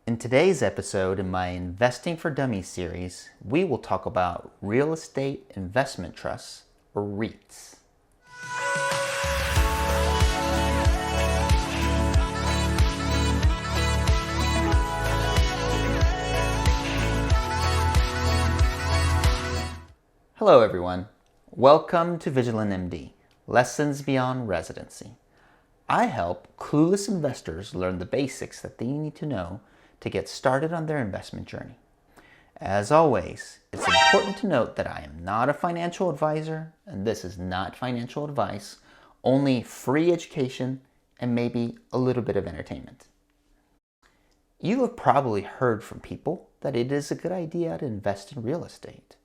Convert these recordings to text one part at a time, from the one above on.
In today's episode in my Investing for Dummies series, we will talk about real estate investment trusts, or REITs. Hello everyone. Welcome to Vigilant MD, Lessons Beyond Residency. I help clueless investors learn the basics that they need to know to get started on their investment journey. As always, it's important to note that I am not a financial advisor, and this is not financial advice, only free education and maybe a little bit of entertainment. You have probably heard from people that it is a good idea to invest in real estate.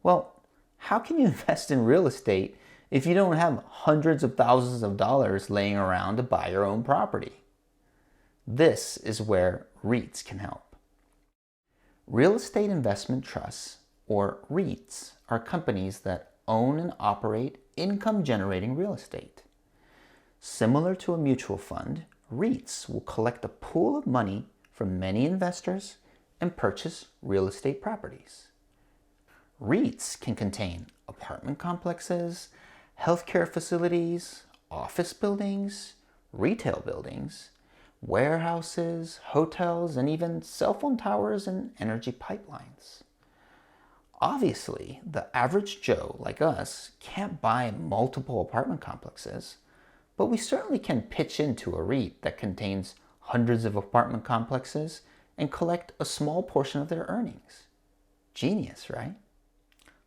Well, how can you invest in real estate if you don't have hundreds of thousands of dollars laying around to buy your own property? This is where REITs can help. Real estate investment trusts, or REITs, are companies that own and operate income-generating real estate. Similar to a mutual fund, REITs will collect a pool of money from many investors and purchase real estate properties. REITs can contain apartment complexes, healthcare facilities, office buildings, retail buildings, warehouses, hotels, and even cell phone towers and energy pipelines. Obviously, the average Joe like us can't buy multiple apartment complexes, but we certainly can pitch into a REIT that contains hundreds of apartment complexes and collect a small portion of their earnings. Genius, right?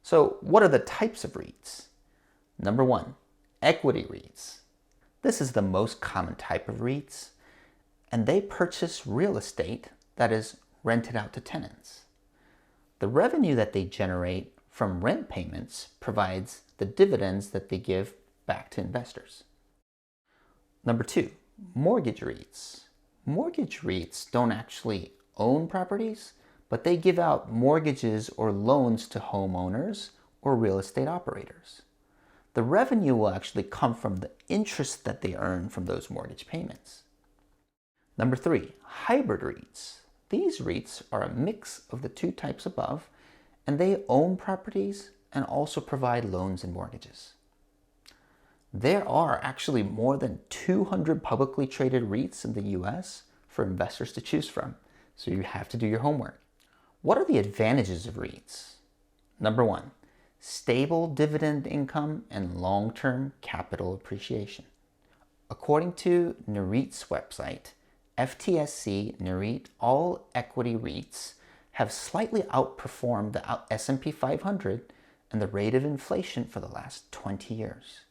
So what are the types of REITs? Number one, equity REITs. This is the most common type of REITs, and they purchase real estate that is rented out to tenants. The revenue that they generate from rent payments provides the dividends that they give back to investors. Number two, mortgage REITs. Mortgage REITs don't actually own properties, but they give out mortgages or loans to homeowners or real estate operators. The revenue will actually come from the interest that they earn from those mortgage payments. Number three, hybrid REITs. These REITs are a mix of the two types above, and they own properties and also provide loans and mortgages. There are actually more than 200 publicly traded REITs in the US for investors to choose from, so you have to do your homework. What are the advantages of REITs? Number one, stable dividend income and long-term capital appreciation. According to NAREIT's website, FTSE NAREIT All Equity REITs have slightly outperformed the S&P 500 and the rate of inflation for the last 20 years.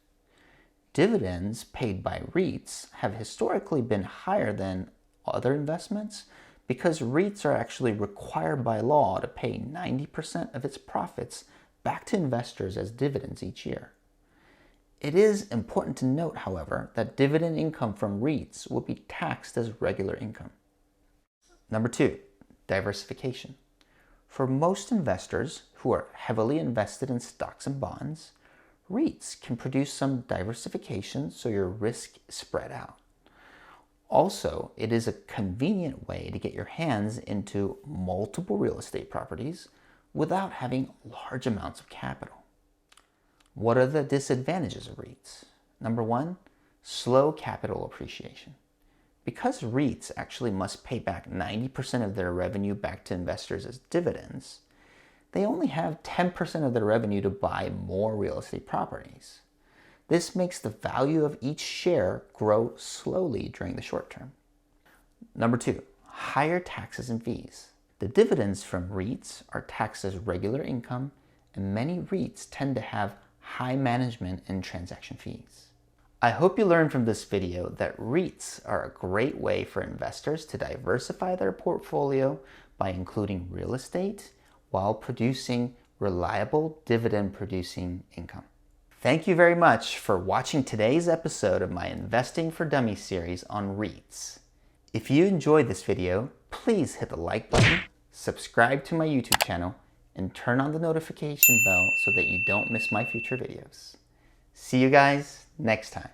Dividends paid by REITs have historically been higher than other investments because REITs are actually required by law to pay 90% of its profits back to investors as dividends each year. It is important to note, however, that dividend income from REITs will be taxed as regular income. Number two, diversification. For most investors who are heavily invested in stocks and bonds, REITs can produce some diversification so your risk is spread out. Also, it is a convenient way to get your hands into multiple real estate properties without having large amounts of capital. What are the disadvantages of REITs? Number one, slow capital appreciation. Because REITs actually must pay back 90% of their revenue back to investors as dividends, they only have 10% of their revenue to buy more real estate properties. This makes the value of each share grow slowly during the short term. Number two, higher taxes and fees. The dividends from REITs are taxed as regular income, and many REITs tend to have high management and transaction fees. I hope you learned from this video that REITs are a great way for investors to diversify their portfolio by including real estate while producing reliable dividend-producing income. Thank you very much for watching today's episode of my Investing for Dummies series on REITs. If you enjoyed this video, please hit the like button, subscribe to my YouTube channel, and turn on the notification bell so that you don't miss my future videos. See you guys next time.